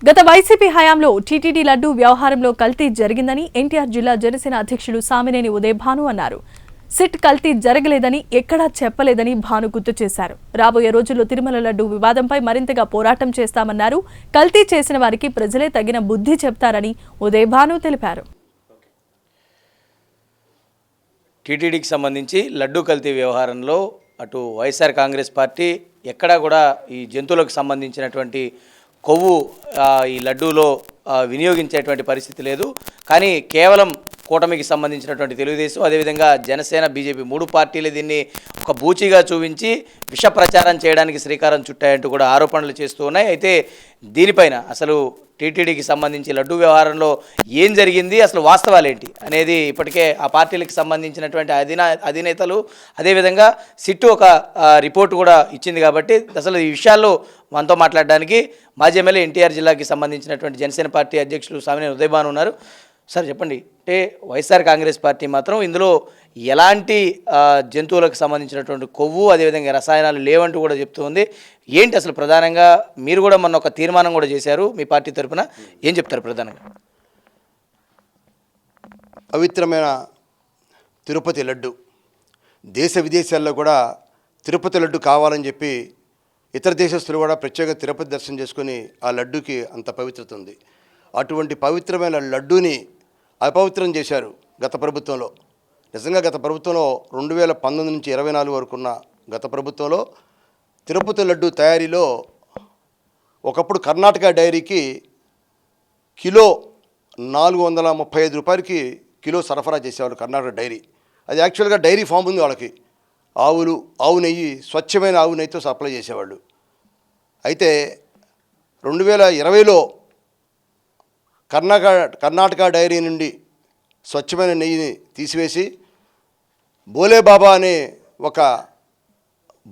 గత వైసీపీ హయాంలో టీటీడీ లడ్డూ వ్యవహారంలో కల్తీ జరిగిందని ఎన్టీఆర్ జిల్లా జనసేన అధ్యక్షులు సామినేని ఉదయ్ భాను అన్నారు. సిట్ కల్తీ జరగలేదని ఎక్కడా చెప్పలేదని భాను గుర్తు చేశారు. రాబోయే రోజుల్లో తిరుమల లడ్డూ వివాదంపై మరింతగా పోరాటం చేస్తామన్నారు. కల్తీ చేసిన వారికి ప్రజలే తగిన బుద్ధి చెప్తారని ఉదయ్ భాను తెలిపారు. టీటీడీకి సంబంధించి లడ్డూ కల్తీ వ్యవహారంలో అటు వైఎస్ఆర్ కాంగ్రెస్ పార్టీ ఎక్కడా కూడా ఈ జంతువులకు సంబంధించినటువంటి కొవ్వు ఈ లడ్డూలో వినియోగించేటువంటి పరిస్థితి లేదు. కానీ కేవలం కూటమికి సంబంధించినటువంటి తెలుగుదేశం, అదేవిధంగా జనసేన, బీజేపీ మూడు పార్టీలు దీన్ని ఒక బూచిగా చూపించి విష ప్రచారం చేయడానికి శ్రీకారం చుట్టాయంటూ కూడా ఆరోపణలు చేస్తూ ఉన్నాయి. అయితే దీనిపైన అసలు టీటీడీకి సంబంధించి లడ్డూ వ్యవహారంలో ఏం జరిగింది, అసలు వాస్తవాలేంటి అనేది ఇప్పటికే ఆ పార్టీలకు సంబంధించినటువంటి అధినేతలు అదేవిధంగా సిట్టు ఒక రిపోర్టు కూడా ఇచ్చింది. కాబట్టి అసలు ఈ విషయాల్లో మనతో మాట్లాడడానికి మాజీ ఎమ్మెల్యే ఎన్టీఆర్ జిల్లాకి సంబంధించినటువంటి జనసేన పార్టీ అధ్యక్షులు సామినేని ఉదయ్ భాను ఉన్నారు. సార్ చెప్పండి, అంటే వైఎస్ఆర్ కాంగ్రెస్ పార్టీ మాత్రం ఇందులో ఎలాంటి జంతువులకు సంబంధించినటువంటి కొవ్వు అదేవిధంగా రసాయనాలు లేవంటూ కూడా చెప్తుంది. ఏంటి అసలు ప్రధానంగా మీరు కూడా మొన్న ఒక తీర్మానం కూడా చేశారు మీ పార్టీ తరఫున, ఏం చెప్తారు ప్రధానంగా? పవిత్రమైన తిరుపతి లడ్డు దేశ విదేశాల్లో కూడా తిరుపతి లడ్డు కావాలని చెప్పి ఇతర దేశస్తులు కూడా ప్రత్యేక తిరుపతి దర్శనం చేసుకొని ఆ లడ్డూకి అంత పవిత్రత ఉంది. అటువంటి పవిత్రమైన లడ్డూని అపవిత్రం చేశారు గత ప్రభుత్వంలో. నిజంగా గత ప్రభుత్వంలో 2019 నుంచి 24 వరకు ఉన్న గత ప్రభుత్వంలో తిరుపతి లడ్డు తయారీలో ఒకప్పుడు కర్ణాటక డైరీకి కిలో 435 రూపాయలకి కిలో సరఫరా చేసేవాళ్ళు కర్ణాటక డైరీ. అది యాక్చువల్గా డైరీ ఫామ్ ఉంది వాళ్ళకి, ఆవు నెయ్యి, స్వచ్ఛమైన ఆవు నెయ్యితో సప్లై చేసేవాళ్ళు. అయితే 2020లో కర్ణాటక డైరీ నుండి స్వచ్ఛమైన నెయ్యిని తీసివేసి బోలేబాబా అనే ఒక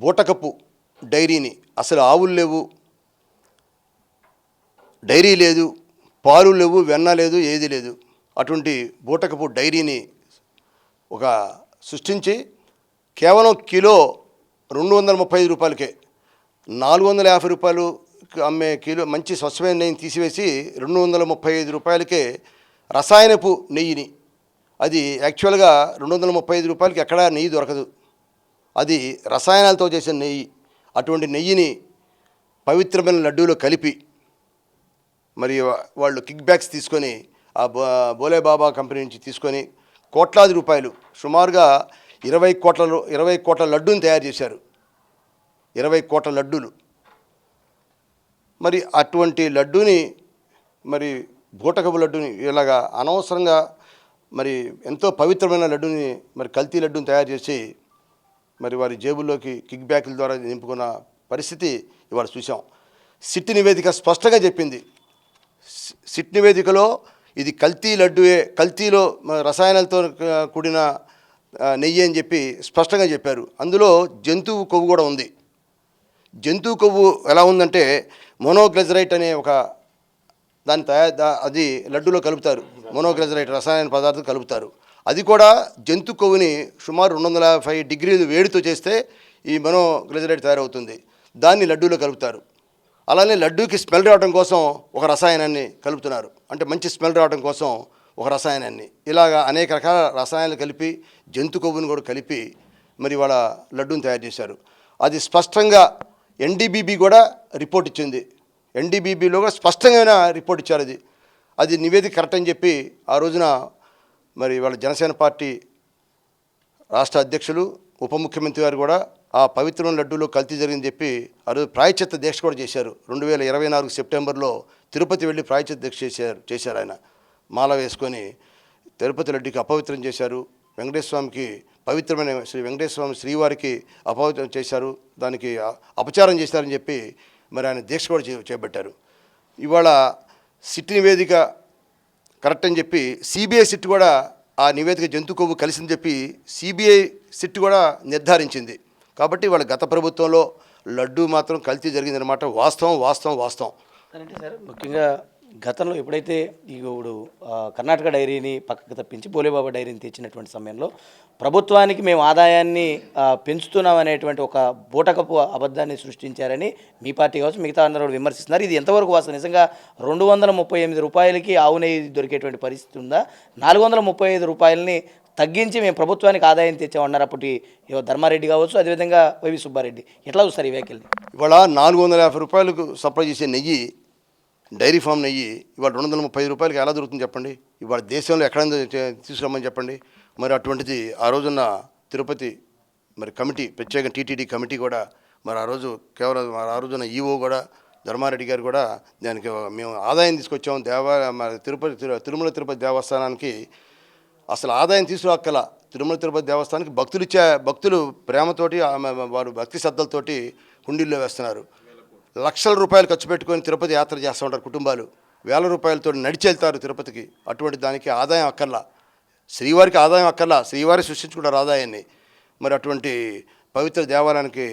బూటకపు డైరీని, అసలు ఆవులు లేవు, డైరీ లేదు, పాలు లేవు, వెన్న లేదు, ఏది లేదు, అటువంటి బూటకపు డైరీని ఒక సృష్టించి కేవలం కిలో 235 రూపాయలకే 450 రూపాయలు అమ్మే కిలో మంచి స్వచ్ఛమైన నెయ్యిని తీసివేసి 235 రూపాయలకే రసాయనపు నెయ్యిని, అది యాక్చువల్గా 235 రూపాయలకి ఎక్కడా నెయ్యి దొరకదు, అది రసాయనాలతో చేసిన నెయ్యి. అటువంటి నెయ్యిని పవిత్రమైన లడ్డూలో కలిపి మరి వాళ్ళు కిక్ బ్యాక్స్ తీసుకొని ఆ బోలేబాబా కంపెనీ నుంచి తీసుకొని కోట్లాది రూపాయలు, సుమారుగా 20 కోట్ల లడ్డూని తయారు చేశారు. 20 కోట్ల లడ్డూలు. మరి అటువంటి లడ్డూని, మరి బూటకపు లడ్డూని ఇలాగా అనవసరంగా మరి ఎంతో పవిత్రమైన లడ్డూని మరి కల్తీ లడ్డూని తయారు చేసి మరి వారి జేబుల్లోకి కిక్ బ్యాక్ల ద్వారా నింపుకున్న పరిస్థితి ఇవాళ చూసాం. సిట్ నివేదిక స్పష్టంగా చెప్పింది. సిట్ నివేదికలో ఇది కల్తీ లడ్డూయే, కల్తీలో రసాయనాలతో కూడిన నెయ్యి అని చెప్పి స్పష్టంగా చెప్పారు. అందులో జంతువు కొవ్వు కూడా ఉంది. జంతువు కొవ్వు ఎలా ఉందంటే మోనోగ్లిజరైట్ అనే ఒక దాన్ని అది లడ్డూలో కలుపుతారు. మోనోగ్లిజరైట్ రసాయన పదార్థం కలుపుతారు. అది కూడా జంతు కొవ్వుని సుమారు 250 డిగ్రీలు వేడితో చేస్తే ఈ మోనోగ్లిజరైట్ తయారవుతుంది. దాన్ని లడ్డూలో కలుపుతారు. అలానే లడ్డూకి స్మెల్ రావడం కోసం ఒక రసాయనాన్ని కలుపుతున్నారు, అంటే మంచి స్మెల్ రావడం కోసం ఒక రసాయనాన్ని. ఇలాగా అనేక రకాల రసాయనాలు కలిపి జంతు కొవ్వుని కూడా కలిపి మరి వాళ్ళ లడ్డూని తయారు చేశారు. అది స్పష్టంగా ఎన్డీబీబీ కూడా రిపోర్ట్ ఇచ్చింది. ఎన్డీబీబీలో కూడా స్పష్టంగా రిపోర్ట్ ఇచ్చారు. అది నివేదిక కరెక్ట్ అని చెప్పి ఆ రోజున మరి వాళ్ళ జనసేన పార్టీ రాష్ట్ర అధ్యక్షులు, ఉప ముఖ్యమంత్రి గారు కూడా ఆ పవిత్రమైన లడ్డూలో కల్తీ జరిగిందని చెప్పి ఆ రోజు ప్రాయశ్చిత్త దీక్ష కూడా చేశారు. 2024 సెప్టెంబర్లో తిరుపతి వెళ్ళి ప్రాయశ్చిత్త దీక్ష చేశారు ఆయన. మాల వేసుకొని తిరుపతి లడ్డూకి అపవిత్రం చేశారు. వెంకటేశ్వర స్వామికి పవిత్రమైన వెంకటేశ్వర స్వామి శ్రీవారికి అపవిత్రం చేశారు, దానికి అపచారం చేశారని చెప్పి మరి ఆయన దీక్ష కూడా చేపట్టారు. ఇవాళ సిట్ నివేదిక కరెక్ట్ అని చెప్పి సిబిఐ సిట్ కూడా ఆ నివేదిక జంతు కొవ్వు కలిసిందని చెప్పి సిబిఐ సిట్ కూడా నిర్ధారించింది. కాబట్టి వాళ్ళ గత ప్రభుత్వంలో లడ్డూ మాత్రం కల్తీ జరిగిందనమాట. వాస్తవం. అంటే సార్ ముఖ్యంగా గతంలో ఎప్పుడైతే ఇప్పుడు కర్ణాటక డైరీని పక్కకు తప్పించి బోలేబాబా డైరీని తెచ్చినటువంటి సమయంలో ప్రభుత్వానికి మేము ఆదాయాన్ని పెంచుతున్నాం అనేటువంటి ఒక బూటకపు అబద్ధాన్ని సృష్టించారని మీ పార్టీ కావచ్చు మిగతా అందరూ కూడా విమర్శిస్తున్నారు. ఇది ఎంతవరకు వాస్తవం? నిజంగా 238 రూపాయలకి ఆవు నెయ్యి దొరికేటువంటి పరిస్థితి ఉందా? 435 రూపాయలని తగ్గించి మేము ప్రభుత్వానికి ఆదాయం తెచ్చామన్నారు అప్పటి ధర్మారెడ్డి కావచ్చు, అదేవిధంగా వైవి సుబ్బారెడ్డి. ఎట్లా చూస్తారు ఈ వ్యాఖ్యల్ని? ఇవాళ 450 రూపాయలకు సప్లై చేసే నెయ్యి, డైరీ ఫామ్ నెయ్యి ఇవాళ 235 రూపాయలకి ఎలా దొరుకుతుంది చెప్పండి? ఇవాళ దేశంలో ఎక్కడైనా తీసుకురమ్మని చెప్పండి. మరి అటువంటిది ఆ రోజున్న తిరుపతి మరి కమిటీ, ప్రత్యేక టీటీడీ కమిటీ కూడా మరి ఆ రోజు కేవలం ఆ రోజున ఈఓ కూడా ధర్మారెడ్డి గారు కూడా దానికి మేము ఆదాయం తీసుకొచ్చాము మరి తిరుమల తిరుపతి దేవస్థానానికి అసలు ఆదాయం తీసుకురాక్కల. తిరుమల తిరుపతి దేవస్థానానికి భక్తులు ప్రేమతోటి వారు భక్తి శ్రద్ధలతోటి హుండీల్లో వేస్తున్నారు. లక్షల రూపాయలు ఖర్చు పెట్టుకొని తిరుపతి యాత్ర చేస్తూ ఉంటారు కుటుంబాలు. వేల రూపాయలతో నడిచి వెళ్తారు తిరుపతికి. అటువంటి దానికి ఆదాయం అక్కర్లా, శ్రీవారికి ఆదాయం అక్కర్లా, శ్రీవారి సృష్టించుకుంటారు ఆదాయాన్ని. మరి అటువంటి పవిత్ర దేవాలయానికి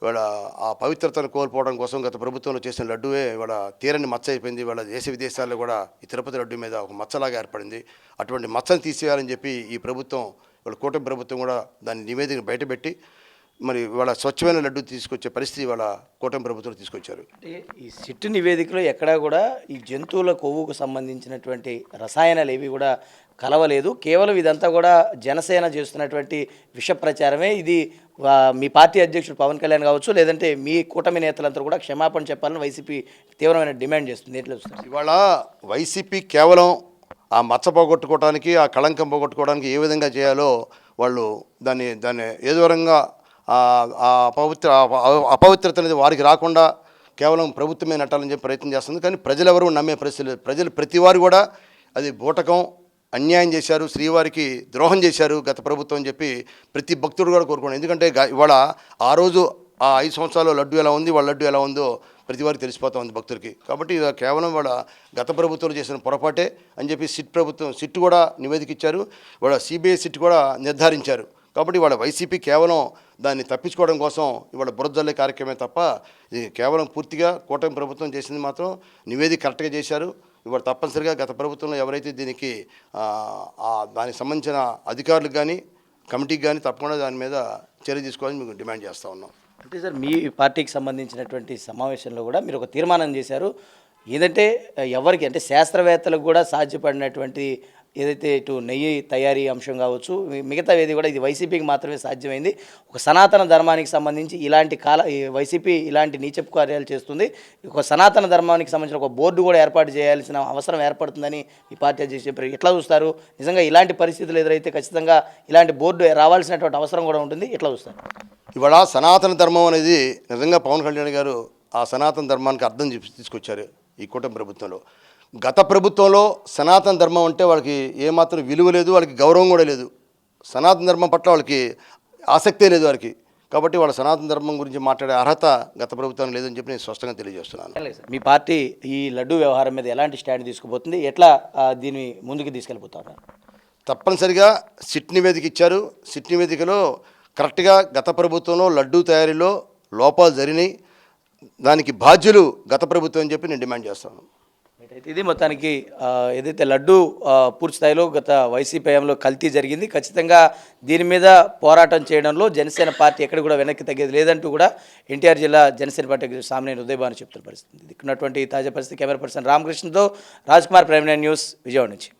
ఇవాళ ఆ పవిత్రతను కోల్పోవడం కోసం గత ప్రభుత్వంలో చేసిన లడ్డూవే ఇవాళ తీరని మచ్చ అయిపోయింది. ఇవాళ దేశ విదేశాల్లో కూడా ఈ తిరుపతి లడ్డు మీద ఒక మచ్చలాగా ఏర్పడింది. అటువంటి మచ్చను తీసేయాలని చెప్పి ఈ ప్రభుత్వం, ఇవాళ కూటమి ప్రభుత్వం కూడా దాని నివేదిక బయటపెట్టి మరి ఇవాళ స్వచ్ఛమైన లడ్డు తీసుకొచ్చే పరిస్థితి ఇవాళ కూటమి ప్రభుత్వం తీసుకొచ్చారు. అంటే ఈ సిట్టు నివేదికలో ఎక్కడా కూడా ఈ జంతువుల కొవ్వుకు సంబంధించినటువంటి రసాయనాలు ఏవి కూడా కలవలేదు. కేవలం ఇదంతా కూడా జనసేన చేస్తున్నటువంటి విష ప్రచారమే. ఇది మీ పార్టీ అధ్యక్షుడు పవన్ కళ్యాణ్ కావచ్చు, లేదంటే మీ కూటమి నేతలంతా కూడా క్షమాపణ చెప్పాలని వైసీపీ తీవ్రమైన డిమాండ్ చేస్తుంది. ఎట్లా చూస్తారు? ఇవాళ వైసీపీ కేవలం ఆ మచ్చ పోగొట్టుకోవడానికి, ఆ కళంకం పోగొట్టుకోవడానికి ఏ విధంగా చేయాలో వాళ్ళు దాన్ని ఏదో విధంగా అపవిత్రత అనేది వారికి రాకుండా కేవలం ప్రభుత్వమే నట్టాలని చెప్పి ప్రయత్నం చేస్తుంది. కానీ ప్రజలు ఎవరు నమ్మే పరిస్థితి లేదు. ప్రజలు ప్రతి వారు కూడా అది బూటకం, అన్యాయం చేశారు, శ్రీవారికి ద్రోహం చేశారు గత ప్రభుత్వం అని చెప్పి ప్రతి భక్తుడు కూడా కోరుకున్నాడు. ఎందుకంటే ఇవాళ ఆ రోజు ఆ 5 సంవత్సరాల్లో లడ్డు ఎలా ఉంది, వాళ్ళ లడ్డు ఎలా ఉందో ప్రతి వారికి తెలిసిపోతా ఉంది భక్తులకి. కాబట్టి ఇది కేవలం వాళ్ళ గత ప్రభుత్వంలో చేసిన పొరపాటే అని చెప్పి సిట్ కూడా నివేదిక ఇచ్చారు. వాళ్ళ సిబిఐ సిట్ కూడా నిర్ధారించారు. కాబట్టి ఇవాళ వైసీపీ కేవలం దాన్ని తప్పించుకోవడం కోసం ఇవాళ బురదజల్లే కార్యక్రమే తప్ప ఇది కేవలం పూర్తిగా కూటమి ప్రభుత్వం చేసింది మాత్రం నివేదిక కరెక్ట్గా చేశారు. ఇవాళ తప్పనిసరిగా గత ప్రభుత్వంలో ఎవరైతే దీనికి దానికి సంబంధించిన అధికారులకు కానీ కమిటీకి కానీ తప్పకుండా దాని మీద చర్య తీసుకోవాలని మేము డిమాండ్ చేస్తూ ఉన్నాం. అంటే సార్, మీ పార్టీకి సంబంధించినటువంటి సమావేశంలో కూడా మీరు ఒక తీర్మానం చేశారు. ఏదంటే ఎవరికి అంటే శాస్త్రవేత్తలకు కూడా సాధ్యపడినటువంటి ఏదైతే ఇటు నెయ్యి తయారీ అంశం కావచ్చు, మిగతా ఏది కూడా ఇది వైసీపీకి మాత్రమే సాధ్యమైంది. ఒక సనాతన ధర్మానికి సంబంధించి ఇలాంటి వైసీపీ ఇలాంటి నీచపు కార్యాలు చేస్తుంది. ఒక సనాతన ధర్మానికి సంబంధించిన ఒక బోర్డు కూడా ఏర్పాటు చేయాల్సిన అవసరం ఏర్పడుతుందని ఈ పార్టీ అధ్యక్షుడు చెప్పారు. ఎట్లా చూస్తారు? నిజంగా ఇలాంటి పరిస్థితులు ఎదురైతే ఖచ్చితంగా ఇలాంటి బోర్డు రావాల్సినటువంటి అవసరం కూడా ఉంటుంది. ఎట్లా చూస్తారు? ఇవాళ సనాతన ధర్మం అనేది నిజంగా పవన్ కళ్యాణ్ గారు ఆ సనాతన ధర్మానికి అర్థం తీసుకొచ్చారు ఈ కూటమి ప్రభుత్వంలో. గత ప్రభుత్వంలో సనాతన ధర్మం అంటే వాళ్ళకి ఏమాత్రం విలువ లేదు, వాళ్ళకి గౌరవం కూడా లేదు. సనాతన ధర్మం పట్ల వాళ్ళకి ఆసక్తే లేదు వారికి. కాబట్టి వాళ్ళ సనాతన ధర్మం గురించి మాట్లాడే అర్హత గత ప్రభుత్వానికి లేదని చెప్పి నేను స్పష్టంగా తెలియజేస్తున్నాను. మీ పార్టీ ఈ లడ్డు వ్యవహారం మీద ఎలాంటి స్టాండ్ తీసుకుపోతుంది? ఎట్లా దీన్ని ముందుకు తీసుకెళ్ళిపోతారు? తప్పనిసరిగా సిట్ నివేదిక ఇచ్చారు. సిట్ నివేదికలో కరెక్ట్గా గత ప్రభుత్వంలో లడ్డూ తయారీలో లోపాలు జరిగినాయి, దానికి బాధ్యులు గత ప్రభుత్వం అని చెప్పి నేను డిమాండ్ చేస్తాను. ఇది మొత్తానికి ఏదైతే లడ్డు పూర్తి స్థాయిలో గత వైసీపీ హయాంలో కల్తీ జరిగింది. ఖచ్చితంగా దీని మీద పోరాటం చేయడంలో జనసేన పార్టీ ఎక్కడ కూడా వెనక్కి తగ్గేది లేదంటూ కూడా ఎన్టీఆర్ జిల్లా జనసేన పార్టీ సామినేని ఉదయభాను చెప్తున్న పరిస్థితి. ఇక్కడ ఉన్నటువంటి తాజా పరిస్థితి కెమెరా పర్సన్ రామకృష్ణతో రాజ్ కుమార్, ప్రైమ్9 న్యూస్, విజయవాడ నుంచి.